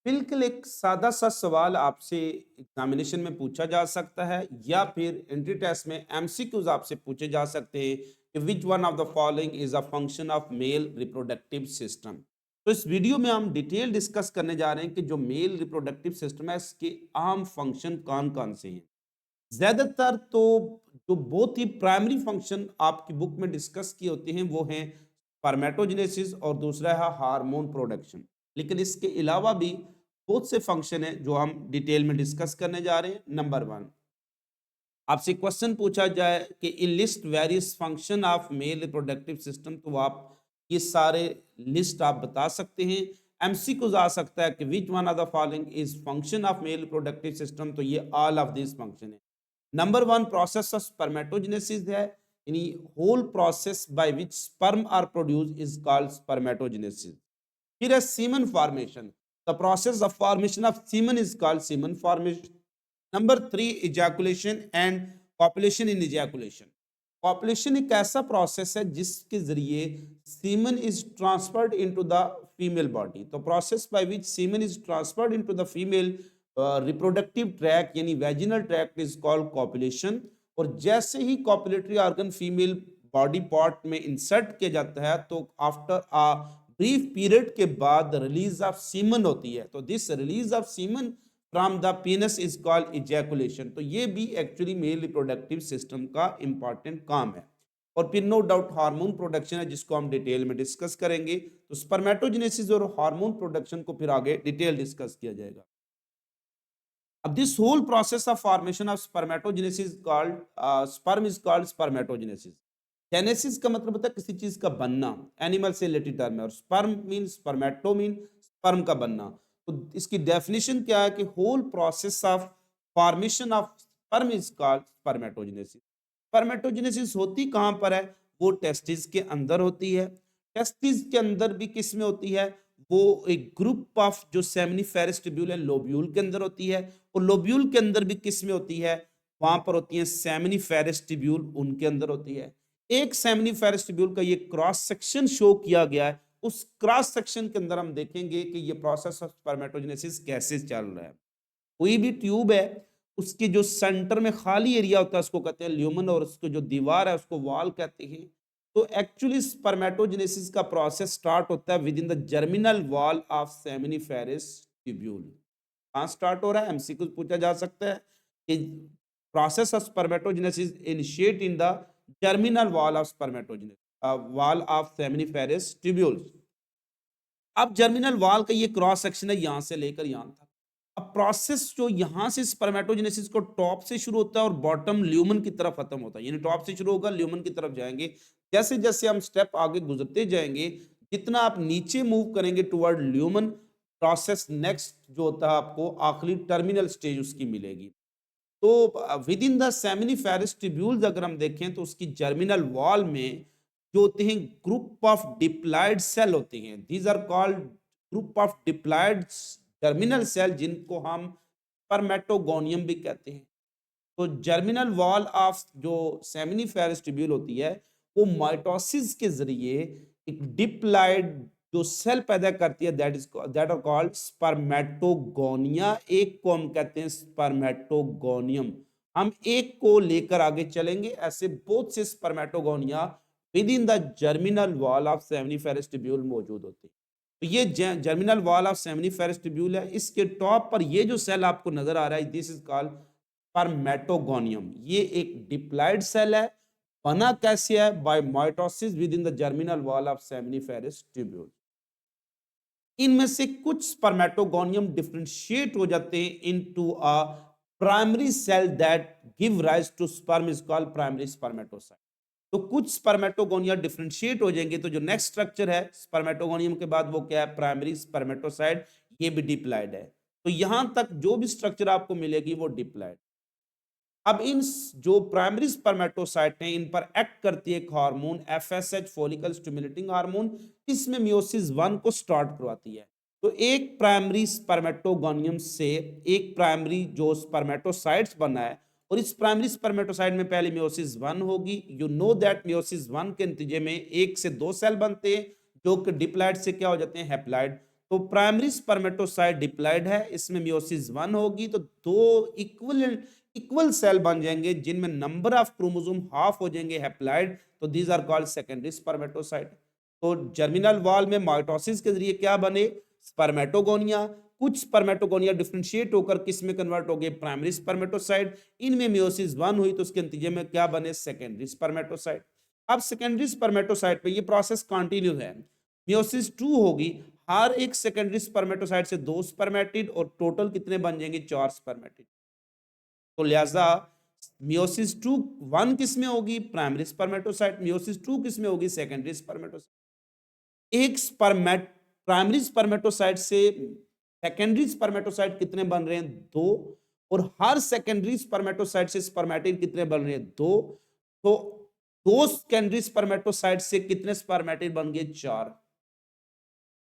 बिल्कुल एक सादा सा सवाल आपसे एग्जामिनेशन में पूछा जा सकता है या फिर एंट्री टेस्ट में एमसीक्यूज आपसे पूछे जा सकते हैं कि which one of the following is a function of male reproductive system. तो इस वीडियो में हम डिटेल डिस्कस करने जा रहे हैं कि जो मेल रिप्रोडक्टिव सिस्टम है इसके आम फंक्शन कौन कौन से हैं। ज्यादातर तो जो बहुत ही प्राइमरी फंक्शन आपकी बुक में डिस्कस किए होते हैं वो हैं स्पर्मेटोजेनेसिस और दूसरा है हार्मोन प्रोडक्शन। लेकिन इसके अलावा भी बहुत से फंक्शन हैं जो हम डिटेल में डिस्कस करने जा रहे हैं। नंबर वन, आपसे क्वेश्चन पूछा जाए कि in list various function of male reproductive system, तो आप ये सारे लिस्ट आप बता सकते हैं। एमसीक्यूज आ सकता है कि which one of the following is function of male reproductive system, तो ये ऑल ऑफ दिस फंक्शन है। Number one, process of spermatogenesis है, यानी whole process by which sperm are produce is called spermatogenesis. फिर है semen formation, the process of formation of semen is called semen formation. Number three, ejaculation and copulation in ejaculation. Copulation एक ऐसा process है जिसके जरिए semen is transferred into the female body. तो process by which semen is transferred into the female reproductive track यानी vaginal tract is called copulation. और जैसे ही copulatory organ female body part में इंसर्ट किया जाता है तो आफ्टर अ ब्रीफ पीरियड के बाद रिलीज ऑफ सीमन होती है। तो this release of semen from the पीनस is called ejaculation. तो ये भी एक्चुअली मेल रिप्रोडक्टिव सिस्टम का इंपॉर्टेंट काम है। और फिर नो डाउट हार्मोन प्रोडक्शन है जिसको हम डिटेल में डिस्कस करेंगे। तो स्पर्मेटोजेनेसिस और हार्मोन प्रोडक्शन को फिर आगे डिटेल डिस्कस किया जाएगा। अब this whole process of formation of spermatogenesis called sperm is called spermatogenesis. Genesis का मतलब होता है किसी चीज का बनना, एनिमल से रिलेटेड टर्म है, और sperm mean spermato mean sperm का बनना। तो इसकी डेफिनेशन क्या है कि whole process of formation of sperm is called spermatogenesis. Spermatogenesis होती कहां पर है? वो टेस्टिस के अंदर होती है। टेस्टिस के अंदर भी किस में होती है? वो एक ग्रुप ऑफ जो सेमिनिफेरस ट्यूब्यूल है लोब्यूल के अंदर होती है। और लोब्यूल के अंदर भी किस में होती है? वहां पर होती है सेमिनिफेरस ट्यूब्यूल, उनके अंदर होती है। एक सेमिनिफेरस ट्यूब्यूल का ये क्रॉस सेक्शन शो किया गया है। उस क्रॉस सेक्शन के अंदर हम देखेंगे कि ये प्रोसेस ऑफ स्पर्मेटोजेनेसिस कैसे चल रहा है। कोई भी ट्यूब है, उसके जो सेंटर में खाली एरिया होता है उसको कहते हैं ल्यूमन, और उसको जो दीवार है उसको वॉल कहते हैं। तो एक्चुअली स्पर्मेटोजेनेसिस का प्रोसेस स्टार्ट होता है with in the germinal wall of seminiferous tubule. कहाँ स्टार्ट हो रहा है? एमसीक्यू पूछा जा सकता है कि process of spermatogenesis initiate in the germinal wall of spermatogenesis wall of seminiferous tubules. अब जर्मिनल वॉल का ये क्रॉस सेक्शन है यहां से लेकर यहां तक। अब प्रोसेस जो यहां से स्पर्मेटोजेनेसिस को टॉप से शुरू होता है और बॉटम ल्यूमन की तरफ खत्म होता है, यानी टॉप से शुरू होगा ल्यूमन की तरफ जाएंगे। जैसे जैसे हम स्टेप आगे गुजरते जाएंगे, जितना आप नीचे मूव करेंगे टुवर्ड ल्यूमन, प्रोसेस नेक्स्ट जो होता है आपको आखिरी टर्मिनल स्टेज उसकी मिलेगी। तो with in the seminiferous tubules अगर हम देखें तो उसकी जर्मिनल वॉल में जो होते हैं ग्रुप ऑफ डिप्लॉयड सेल होते हैं। These are called group of diploid terminal cell, जिनको हम स्पर्मेटोगोनियम भी कहते हैं। तो जर्मिनल वॉल ऑफ जो सेमिनिफेरस ट्यूब्यूल होती है वो माइटोसिस के जरिए एक डिप्लॉयड जो सेल पैदा करती है, दैट आर कॉल्ड स्पर्मेटोगोनिया। एक को हम कहते हैं स्पर्मेटोगोनियम। हम एक को लेकर आगे चलेंगे, ऐसे बहुत से spermatogonia with in the germinal wall of seminiferous tubule मौजूद होते हैं। तो ये germinal wall of seminiferous tubule है। इसके टॉप पर ये जो सेल आपको नजर आ रहा है, दिस इज कॉल्ड स्पर्मेटोगोनियम। ये एक डिप्लॉयड सेल है। बना कैसे है? By mitosis within the germinal wall of seminiferous tubule. इनमें से कुछ स्पर्मेटोगोनियम डिफरेंशिएट हो जाते हैं into a primary cell that give rise to sperm is called primary spermatocyte. तो कुछ स्पर्मेटोगोनिया डिफरेंशिएट हो जाएंगे, तो जो नेक्स्ट स्ट्रक्चर है स्पर्मेटोगोनियम के बाद वो क्या है? Primary spermatocyte. ये भी डिप्लॉयड है। तो यहां तक जो भी स्ट्रक्चर आपको मिलेगी वो डिप्लॉयड। अब इन जो प्राइमरी स्पर्मेटोसाइट हैं इन पर एक्ट करती है एक hormone FSH, follicle stimulating hormone. इसमें मियोसिस 1 को स्टार्ट करवाती है। तो एक प्राइमरी स्पर्मेटोगोनियम से एक प्राइमरी जो स्पर्मेटोसाइट्स बना है, और इस प्राइमरी स्पर्मेटोसाइट में पहले मियोसिस 1 होगी। यू नो दैट मियोसिस 1 के नतीजे में एक से दो सेल बनते हैं जो कि डिप्लॉयड से क्या हो जाते हैं? हैप्लॉयड। तो प्राइमरी स्पर्मेटोसाइट डिप्लॉयड है, इसमें मियोसिस 1 होगी तो दो इक्वल सेल बन जाएंगे जिनमें नंबर ऑफ क्रोमोसोम हाफ हो जाएंगे हैप्लॉइड, तो these are called secondary spermatocyte. तो जर्मिनल वॉल में माइटोसिस के जरिए क्या बने, स्पर्मेटोगोनिया। कुछ स्पर्मेटोगोनिया डिफरेंशिएट होकर किस में कन्वर्ट हो गए, प्राइमरी स्पर्मेटोसाइट। इनमें मियोसिस 1 हुई तो उसके नतीजे में क्या बने, सेकेंडरी स्पर्मेटोसाइट। अब सेकेंडरी स्पर्मेटोसाइट पे ये प्रोसेस कंटिन्यू है। मियोसिस 2 होगी, हर एक सेकेंडरी स्पर्मेटोसाइट से 2 स्पर्मेटिड और टोटल कितने बन जाएंगे, 4 स्पर्मेटिड। तो लिहाजा मियोसिस 2 1 किस में होगी, प्राइमरी स्पर्मेटोसाइट। मियोसिस 2 किस में होगी, सेकेंडरी स्पर्मेटोसाइट। एक प्राइमरी स्पर्मेटोसाइट से सेकेंडरी स्पर्मेटोसाइट कितने बन रहे हैं, 2। और हर सेकेंडरी स्पर्मेटोसाइट से स्पर्मेटिड कितने बन रहे हैं, 2। तो 2 सेकेंडरी स्पर्मेटोसाइट से कितने स्पर्मेटिड बन गए, 4।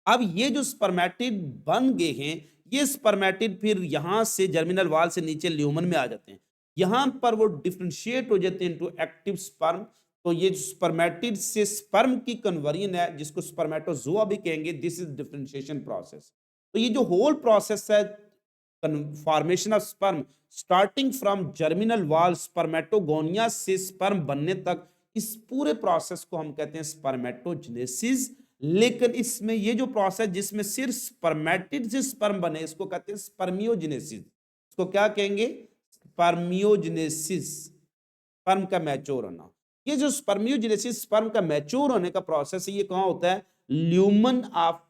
अब ये जो स्पर्मेटिड बन गए हैं, ये स्पर्मेटिड फिर यहां से जर्मिनल वाल से नीचे ल्यूमन में आ जाते हैं। यहां पर वो डिफरेंशिएट हो जाते हैं इनटू एक्टिव स्पर्म। तो ये स्पर्मेटिड से स्पर्म की कन्वर्जन है जिसको स्पर्मेटोजोआ भी कहेंगे, दिस इज डिफरेंशिएशन प्रोसेस। तो ये जो होल प्रोसेस है formation of sperm starting from germinal wall spermatogonia से स्पर्म बनने तक, इस पूरे प्रोसेस को हम कहते हैं स्पर्मेटोजेनेसिस। लेकिन इसमें ये जो प्रोसेस जिसमें सिर्फ स्पर्मेटिड से स्पर्म बने इसको कहते हैं स्पर्मियोजेनेसिस। इसको क्या कहेंगे, स्पर्मियोजेनेसिस, स्पर्म का मैच्योर होना। ये जो स्पर्मियोजेनेसिस स्पर्म का मैच्योर होने का प्रोसेस है, ये कहां होता है, ल्यूमन ऑफ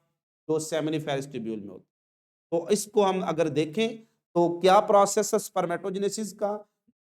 जो सेमिनिफेरस ट्यूब्यूल में होता है। तो इसको हम अगर देखें तो क्या प्रोसेस है स्पर्मेटोजेनेसिस का,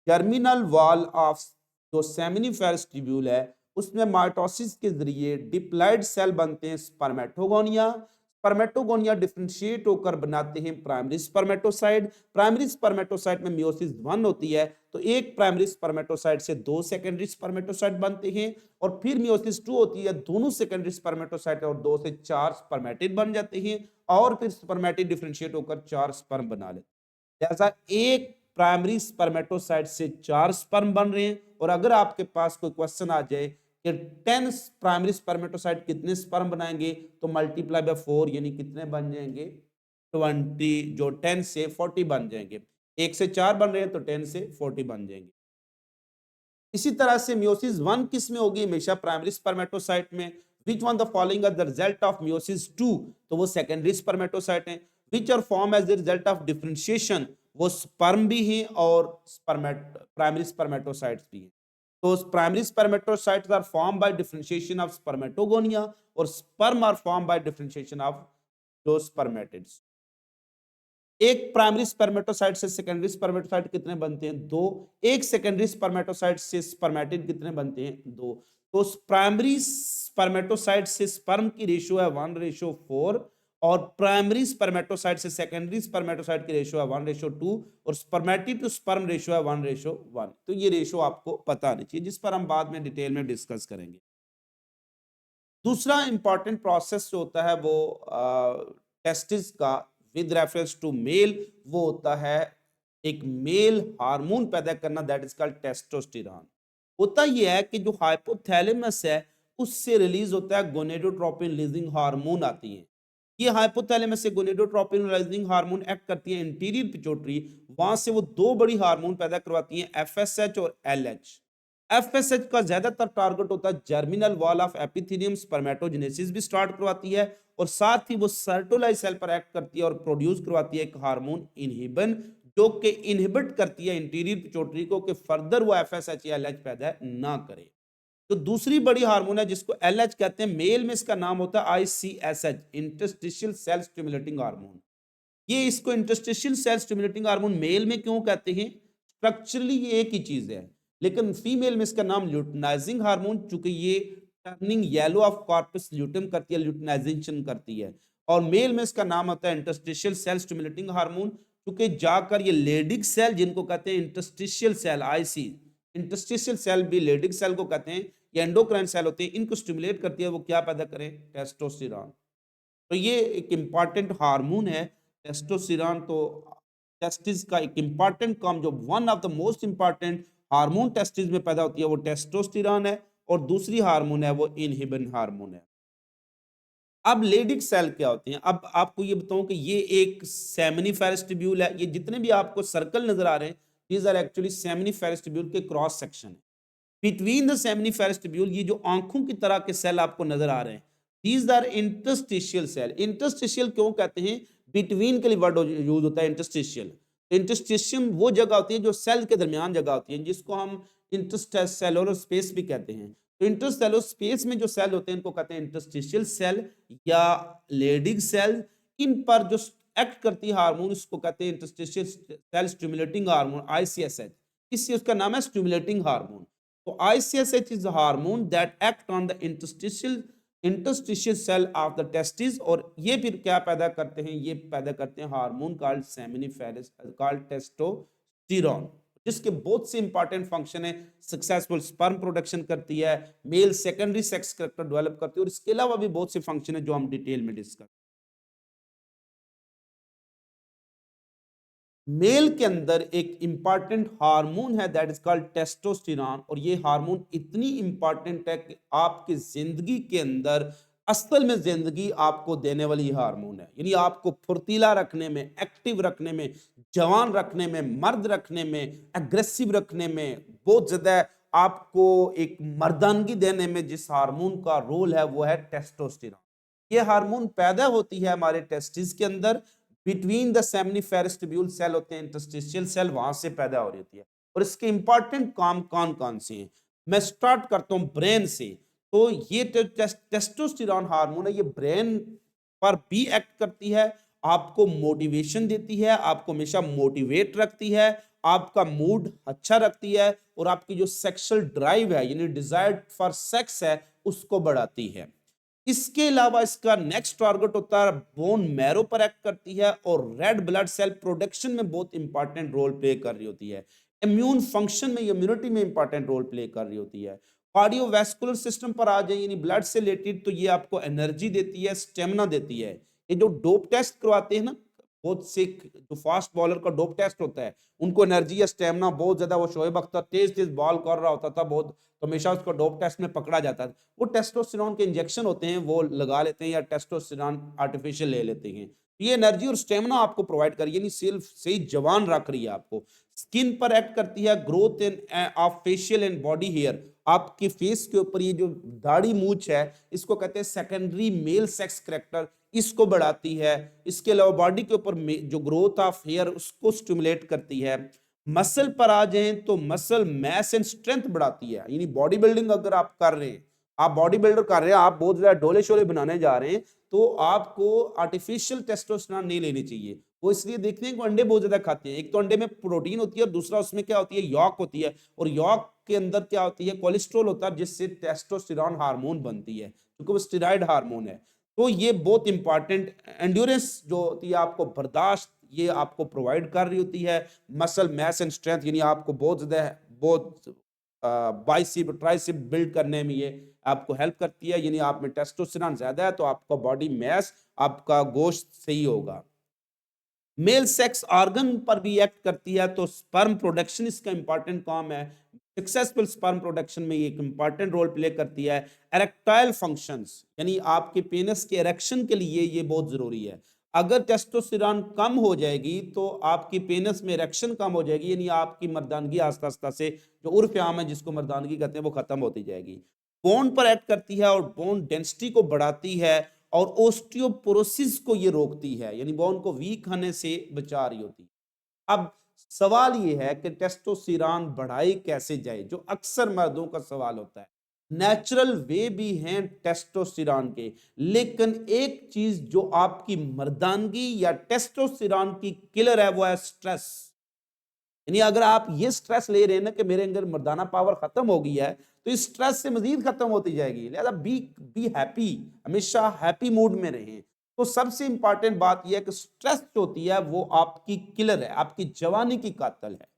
जर्मिनल वॉल ऑफ जो सेमिनिफेरस ट्यूब्यूल है उसमें माइटोसिस के जरिए डिप्लॉयड सेल बनते हैं स्पर्मेटोगोनिया। स्पर्मेटोगोनिया डिफरेंशिएट होकर बनाते हैं प्राइमरी स्पर्मेटोसाइट। प्राइमरी स्पर्मेटोसाइट में मियोसिस 1 होती है तो एक प्राइमरी स्पर्मेटोसाइट से 2 सेकेंडरी स्पर्मेटोसाइट बनते हैं, और फिर मियोसिस 2 होती है, दोनों सेकेंडरी स्पर्मेटोसाइट और 2 से 4 स्पर्मेटिड बन जाते हैं, और फिर स्पर्मेटिड डिफरेंशिएट होकर 4 स्पर्म बना लेते हैं। जैसा एक प्राइमरी स्पर्मेटोसाइट से 4 स्पर्म बन रहे हैं, और अगर आपके पास कोई क्वेश्चन आ जाए कि 10 प्राइमरी स्पर्मेटोसाइट कितने स्पर्म बनाएंगे, तो मल्टीप्लाई बाय 4 यानी कितने बन जाएंगे, 20, जो 10 से 40 बन जाएंगे। 1 से 4 बन रहे हैं तो 10 से 40 बन जाएंगे। इसी तरह से मियोसिस 1 किस में होगी, हमेशा प्राइमरी स्पर्मेटोसाइट में। Which one the following are the result of meiosis 2, तो वो सेकेंडरी स्पर्मेटोसाइट है। Which are form as the result of differentiation, वो स्पर्म भी हैं और प्राइमरी स्पर्मेटोसाइट्स भी हैं। तो primary spermatocytes are form by differentiation of spermatogonia, और sperm are form by differentiation of जो स्पर्मेटिड्स। एक प्राइमरी स्पर्मेटोसाइट से सेकेंडरी स्पर्मेटोसाइट कितने बनते हैं, 2। एक सेकेंडरी स्पर्मेटोसाइट से स्पर्मेटिड कितने बनते हैं, 2। तो प्राइमरी स्पर्मेटोसाइट से स्पर्म की रेशियो है 1:4, और प्राइमरी स्पर्मेटोसाइट से सेकेंडरी स्पर्मेटोसाइट की रेशियो है 1:2, और स्पर्मेटिड टू स्पर्म रेशियो है 1:1। तो ये रेशियो आपको पता नहीं चाहिए, जिस पर हम बाद में डिटेल में डिस्कस करेंगे। दूसरा इंपॉर्टेंट प्रोसेस जो होता है वो टेस्टिस का विद रेफरेंस टू मेल, वो होता है एक मेल हार्मोन पैदा करना, दैट इज कॉल्ड टेस्टोस्टेरॉन। होता यह है कि जो हाइपोथैलेमस है उससे रिलीज होता है गोनेडोट्रोपिन रिलीजिंग हार्मोन आती है। ये हाइपोथैलेमस से गोनेडोट्रोपिन रिलीजिंग हार्मोन एक्ट करती है इंटीरियर पिट्यूटरी, वहां से वो दो बड़ी हार्मोन पैदा करवाती हैं, एफएसएच और एलएच। एफएसएच का ज्यादातर टारगेट होता है germinal wall of epithelium, spermatogenesis भी स्टार्ट करवाती है, और साथ ही वो सर्टोलाइज सेल पर एक्ट करती है और प्रोड्यूस करवाती है एक हार्मोन इनहिबिन, जो कि इनहिबिट करती है इंटीरियर पिट्यूटरी को कि फर्दर वो एफएसएच या एलएच पैदा ना करे। तो दूसरी बड़ी हार्मोन है जिसको एलएच कहते हैं, मेल में इसका नाम होता है ICSH, interstitial cell stimulating hormone. ये इसको interstitial cell stimulating hormone male में क्यों कहते हैं, स्ट्रक्चरली ये एक ही चीज है, लेकिन फीमेल में इसका नाम ल्यूटिनाइजिंग हार्मोन, चूंकि ये turning yellow of corpus luteum करती है, ल्यूटिनाइजेशन करती है। और मेल में इसका नाम होता है इंटरस्टिशियल सेल स्टिमुलेटिंग हार्मोन, क्योंकि जाकर ये लेडिक सेल जिनको कहते हैं interstitial cell, IC interstitial cell भी लेडिक सेल को कहते हैं, ये एंडोक्राइन सेल होते हैं, इनको स्टिमुलेट करती है, वो क्या पैदा करें, टेस्टोस्टेरॉन। तो ये एक इंपॉर्टेंट हार्मोन है टेस्टोस्टेरॉन। तो टेस्टिस का एक इंपॉर्टेंट काम, जो one of the most important hormone testis में पैदा होती है वो टेस्टोस्टेरॉन है, और दूसरी हार्मोन है वो इनहिबिन हार्मोन है। अब लेडिक सेल क्या होते हैं? अब आपको ये बताऊं कि ये एक सेमिनिफेरस ट्यूब्यूल है। ये जितने भी आपको सर्कल नजर आ रहे हैं, these are actually seminiferous tubule के क्रॉस सेक्शन है। बिटवीन द सेमिनिफेरस ट्यूब्यूल, ये जो आंखों की तरह के सेल आपको नजर आ रहे हैं, these are interstitial cell. Interstitial क्यों कहते हैं? बिटवीन के लिए वर्ड यूज होता है इंटरस्टिशियल। इंटरस्टिशियम वो जगह होती है जो सेल के दरमियान जगह होती है, जिसको हम इंटरस्टेलुलर स्पेस भी कहते हैं। तो इंटरस्टेलुलर स्पेस में जो सेल होते हैं इनको कहते हैं इंटरस्टिशियल सेल या लेडिग सेल। इन पर जो एक्ट करती है हार्मोन, इसको कहते हैं इंटरस्टिशियल सेल स्टिमुलेटिंग हार्मोन, आईसीएसएच। इससे उसका नाम है stimulating hormone. So ICSH is a hormone that act on the interstitial cell of the testes, और ये फिर क्या पैदा करते हैं? ये पैदा करते हैं hormone called seminiferous, called testosterone, जिसके बहुत से इंपॉर्टेंट फंक्शन है। सक्सेसफुल स्पर्म प्रोडक्शन करती है, male secondary sex character develop करती है, और इसके अलावा भी बहुत से फंक्शन है जो हम डिटेल में डिस्कस। मेल के अंदर एक इंपॉर्टेंट हार्मोन है दैट इज कॉल्ड टेस्टोस्टेरोन, और ये हार्मोन इतनी इंपॉर्टेंट है कि आपकी जिंदगी के अंदर असल में जिंदगी आपको देने वाली हार्मोन है। यानी आपको फुर्तीला रखने में, एक्टिव रखने में, जवान रखने में, मर्द रखने में, एग्रेसिव रखने में, बहुत ज्यादा आपको एक मर्दानगी देने में जिस हार्मोन का रोल है वो है टेस्टोस्टेरोन। ये हार्मोन पैदा होती है हमारे टेस्टिस के अंदर, between the seminiferous tubule cell होते हैं इंटरस्टिशियल सेल, वहां से पैदा हो रही होती है। और इसके इंपॉर्टेंट काम कौन कौन से हैं? मैं स्टार्ट करता हूं ब्रेन से। तो ये टेस्टोस्टेरोन हार्मोन है, ये ब्रेन पर भी एक्ट करती है, आपको मोटिवेशन देती है, आपको हमेशा मोटिवेट रखती है, आपका मूड अच्छा रखती है, और आपकी जो सेक्सुअल ड्राइव है यानी डिजायर फॉर सेक्स है उसको बढ़ाती है। इसके अलावा इसका नेक्स्ट टारगेट होता है बोन मैरो पर एक्ट करती है, और रेड ब्लड सेल प्रोडक्शन में बहुत इंपॉर्टेंट रोल प्ले कर रही होती है। इम्यून फंक्शन में, इम्यूनिटी में इंपॉर्टेंट रोल प्ले कर रही होती है। कार्डियोवैस्कुलर सिस्टम पर आ जाए यानी ब्लड से रिलेटेड, तो ये आपको एनर्जी देती है, स्टेमिना देती है। ये जो डोप टेस्ट करवाते हैं ना, बहुत से जो फास्ट बॉलर का डोप टेस्ट होता है, उनको एनर्जी या स्टेमिना बहुत ज्यादा, वो शोएब अख्तर तेज तेज बॉल कर रहा होता था बहुत, तो हमेशा उसको डोप टेस्ट में पकड़ा जाता था। वो टेस्टोस्टेरोन के इंजेक्शन होते हैं वो लगा लेते हैं, या टेस्टोस्टेरोन आर्टिफिशियल ले लेते हैं। ये एनर्जी और स्टेमिना आपको प्रोवाइड करिए, यानी सिर्फ सही जवान रख रही है आपको। स्किन पर एक्ट करती है, growth in of facial and body hair. आपके फेस के ऊपर ये जो दाढ़ी मूछ है इसको कहते हैं सेकेंडरी मेल सेक्स करेक्टर, इसको बढ़ाती है। इसके अलावा बॉडी के ऊपर जो ग्रोथ ऑफ हेयर उसको स्टिमुलेट करती है। मसल पर आ जाएं तो मसल मैस एंड स्ट्रेंथ बढ़ाती है, यानी बॉडी बिल्डिंग अगर आप कर रहे हैं, आप बॉडी बिल्डर कर रहे हैं, आप बहुत ज्यादा डोले शोले बनाने जा रहे हैं, तो आपको आर्टिफिशियल टेस्टोस्टेरोन नहीं लेनी चाहिए। वो इसलिए देखते हैं कि अंडे बहुत ज्यादा खाते हैं, एक तो अंडे में प्रोटीन होती है और दूसरा उसमें क्या होती है, यॉक होती है, और यॉक के अंदर क्या होती है, कोलेस्ट्रॉल होता है, जिससे टेस्टोस्टेरोन हार्मोन बनती है, क्योंकि वो स्टेरॉइड हार्मोन है। तो ये बहुत इंपॉर्टेंट एंड्योरेंस जो होती है, आपको बर्दाश्त ये आपको प्रोवाइड कर रही होती है। मसल मैस एंड स्ट्रेंथ, यानी आपको बहुत ज्यादा बहुत बाइसेप ट्राइसेप बिल्ड करने में ये आपको हेल्प करती है। यानी आप में टेस्टोस्टेरोन ज्यादा है तो आपका बॉडी मैस, आपका गोश्त सही होगा। मेल सेक्स ऑर्गन पर भी एक्ट करती है, तो स्पर्म प्रोडक्शन इसका इंपॉर्टेंट काम है। सक्सेसफुल स्पर्म प्रोडक्शन में ये एक इंपॉर्टेंट रोल प्ले करती है। एरेक्टाइल फंक्शंस, यानी आपके पेनिस के इरेक्शन के लिए ये बहुत जरूरी है। अगर टेस्टोस्टेरोन कम हो जाएगी तो आपकी पेनिस में इरेक्शन कम हो जाएगी, यानी आपकी मर्दानगी आस्ता आस्ता से, जो उर्फ आम है जिसको मर्दानगी कहते हैं, वो खत्म होती जाएगी। बोन पर एक्ट करती है और बोन डेंसिटी को बढ़ाती है, और ओस्टियोपोरोसिस को ये रोकती है, यानी बोन को वीक होने से बचा रही होती है। अब सवाल ये है कि टेस्टोस्टेरोन बढ़ाई कैसे जाए, जो अक्सर मर्दों का सवाल होता है। नेचुरल वे भी हैं टेस्टोस्टेरोन के, लेकिन एक चीज जो आपकी मर्दानगी या टेस्टोस्टेरोन की किलर है वो है स्ट्रेस। यानी अगर आप ये स्ट्रेस ले रहे हैं ना कि मेरे अंदर मर्दाना पावर खत्म हो गई है, तो इस स्ट्रेस से मजीद खत्म होती जाएगी। लिहाजा बी हैप्पी, हमेशा हैप्पी मूड में रहें। तो सबसे इंपॉर्टेंट बात यह है कि स्ट्रेस जो होती है वो आपकी किलर है, आपकी जवानी की कातिल है,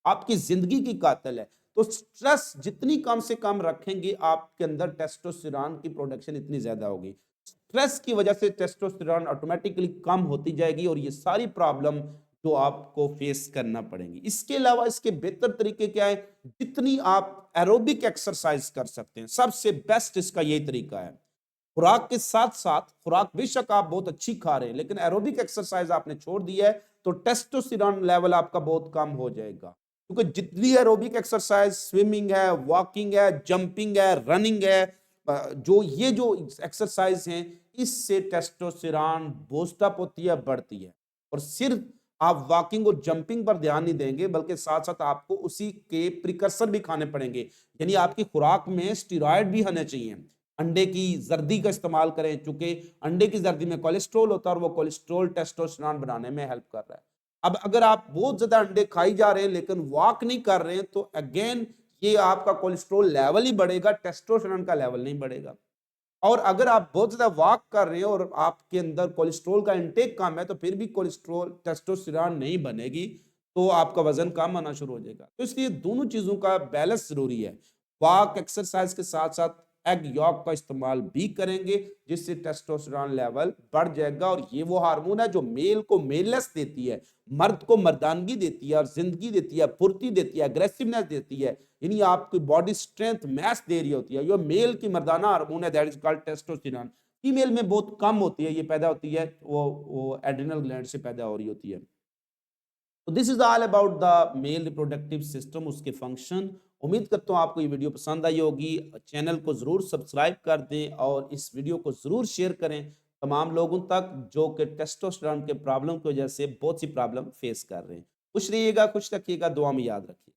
आपकी जिंदगी की कातिल है। तो स्ट्रेस जितनी कम से कम रखेंगे, आपके अंदर टेस्टोस्टेरोन की प्रोडक्शन इतनी ज्यादा होगी। स्ट्रेस की वजह से टेस्टोस्टेरोन ऑटोमेटिकली कम होती जाएगी, और ये सारी प्रॉब्लम जो आपको फेस करना पड़ेंगी। इसके अलावा इसके बेहतर तरीके क्या है, जितनी आप एरोबिक एक्सरसाइज कर सकते हैं, सबसे बेस्ट इसका यही तरीका है। खुराक के साथ साथ, खुराक बेशक आप बहुत अच्छी खा रहे हैं लेकिन एरोबिक एक्सरसाइज आपने छोड़ दी है तो टेस्टोस्टेरोन लेवल आपका बहुत कम हो जाएगा, क्योंकि जितनी एरोबिक एक्सरसाइज, स्विमिंग है, वॉकिंग है, जंपिंग है, रनिंग है, जो एक्सरसाइज हैं, इससे टेस्टोस्टेरोन बूस्ट अप होती है, बढ़ती है। और सिर्फ आप वॉकिंग और जंपिंग पर ध्यान नहीं देंगे बल्कि साथ साथ आपको उसी के प्रिकर्सर भी खाने पड़ेंगे, यानी आपकी खुराक में स्टेरॉयड भी होने चाहिए। अंडे की जर्दी का इस्तेमाल करें, चूंकि अंडे की जर्दी में कोलेस्ट्रॉल होता है और वो कोलेस्ट्रॉल टेस्टोस्टेरोन बनाने में हेल्प कर रहा है। अब अगर आप बहुत ज्यादा अंडे खाई जा रहे हैं लेकिन वॉक नहीं कर रहे हैं तो अगेन ये आपका कोलेस्ट्रॉल लेवल ही बढ़ेगा, टेस्टोस्टेरोन का लेवल नहीं बढ़ेगा। और अगर आप बहुत ज्यादा वॉक कर रहे हैं और आपके अंदर कोलेस्ट्रॉल का इंटेक कम है तो फिर भी कोलेस्ट्रॉल, टेस्टोस्टेरोन नहीं बनेगी, तो आपका वजन कम आना शुरू हो जाएगा। तो इसलिए दोनों चीजों का बैलेंस जरूरी है। वॉक एक्सरसाइज के साथ साथ एग यॉक का इस्तेमाल भी करेंगे जिससे टेस्टोस्टेरोन लेवल बढ़ जाएगा, और ये वो हार्मोन है जो मेल को मेलनेस देती है, मर्द को मर्दानगी देती है और जिंदगी देती है, फुर्ती देती है, अग्रेसिवनेस देती है, यानी आपकी बॉडी स्ट्रेंथ मैच दे रही होती है। ये मेल की मर्दाना हार्मोन है, that is called testosterone. Female में बहुत कम होती है, ये पैदा होती है वो एड्रिनल ग्लैंड से पैदा हो रही होती है। तो this is all about the mail reproductive system, उसके फंक्शन। उम्मीद करता हूँ आपको ये वीडियो पसंद आई होगी। चैनल को जरूर सब्सक्राइब कर दें और इस वीडियो को जरूर शेयर करें तमाम लोगों तक जो कि टेस्टोस्टेरोन के प्रॉब्लम की वजह से बहुत सी प्रॉब्लम फेस कर रहे हैं। खुश रहिएगा, खुश रखिएगा, दुआ में याद रखिए।